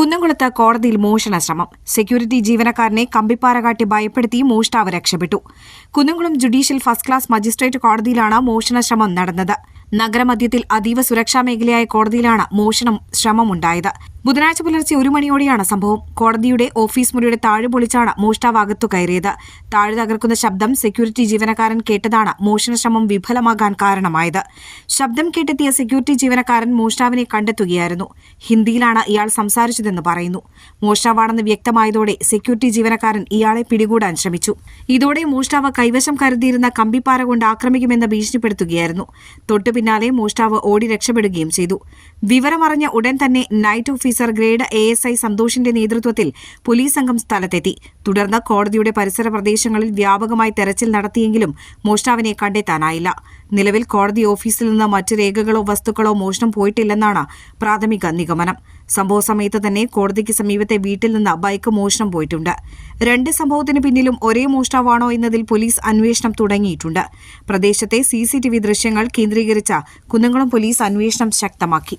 കുന്നംകുളത്ത് കോടതിയിൽ മോഷണ ശ്രമം. സെക്യൂരിറ്റി ജീവനക്കാരനെ കമ്പിപ്പാര കാട്ടി ഭയപ്പെടുത്തി മോഷ്ടാവ് രക്ഷപ്പെട്ടു. Kunnamkulam judicial first class magistrate കോടതിയിലാണ് മോഷണ ശ്രമം നടന്നത്. നഗരമധ്യത്തിൽ അതീവ സുരക്ഷാ മേഖലയായ കോടതിയിലാണ് മോഷണം ശ്രമമുണ്ടായത്. ബുധനാഴ്ച പുലർച്ചെ 1 മണിയോടെയാണ് സംഭവം. കോടതിയുടെ ഓഫീസ് മുറിയുടെ താഴ് പൊളിച്ചാണ് മോഷ്ടാവ് അകത്തു കയറിയത്. താഴ് തകർക്കുന്ന ശബ്ദം സെക്യൂരിറ്റി ജീവനക്കാരൻ കേട്ടതാണ് മോഷണശ്രമം വിഫലമാകാൻ കാരണമായത്. ശബ്ദം കേട്ടെത്തിയ സെക്യൂരിറ്റി ജീവനക്കാരൻ മോഷ്ടാവിനെ കണ്ടെത്തുകയായിരുന്നു. ഹിന്ദിയിലാണ് ഇയാൾ സംസാരിച്ചതെന്ന് പറയുന്നു. മോഷ്ടാവാണെന്ന് വ്യക്തമായതോടെ സെക്യൂരിറ്റി ജീവനക്കാരൻ ഇയാളെ പിടികൂടാൻ ശ്രമിച്ചു. ഇതോടെ മോഷ്ടാവ് കൈവശം കരുതിയിരുന്ന കമ്പിപ്പാര കൊണ്ട് ആക്രമിക്കുമെന്ന് ഭീഷണിപ്പെടുത്തുകയായിരുന്നു. തൊട്ടു പിന്നാലെ മോഷ്ടാവ് ഓടി രക്ഷപ്പെടുകയും ചെയ്തു. വിവരമറിഞ്ഞ ഉടൻ തന്നെ നൈറ്റ് ഓഫീസർ ഗ്രേഡ് ASI സന്തോഷിന്റെ നേതൃത്വത്തിൽ പോലീസ് സംഘം സ്ഥലത്തെത്തി. തുടർന്ന് കോടതിയുടെ പരിസര പ്രദേശങ്ങളിൽ വ്യാപകമായി തെരച്ചിൽ നടത്തിയെങ്കിലും മോഷ്ടാവിനെ കണ്ടെത്താനായില്ല. നിലവിൽ കോടതി ഓഫീസിൽ നിന്ന് മറ്റ് രേഖകളോ വസ്തുക്കളോ മോഷണം പോയിട്ടില്ലെന്നാണ് പ്രാഥമിക നിഗമനം. സംഭവ സമയത്ത് തന്നെ കോടതിക്ക് സമീപത്തെ വീട്ടിൽ നിന്ന് ബൈക്ക് മോഷണം പോയിട്ടുണ്ട്. 2 സംഭവത്തിന് പിന്നിലും ഒരേ മോഷ്ടാവാണോ എന്നതിൽ പോലീസ് അന്വേഷണം തുടങ്ങിയിട്ടുണ്ട്. പ്രദേശത്തെ CCTV ദൃശ്യങ്ങൾ കേന്ദ്രീകരിച്ച കുന്നംകുളം പോലീസ് അന്വേഷണം ശക്തമാക്കി.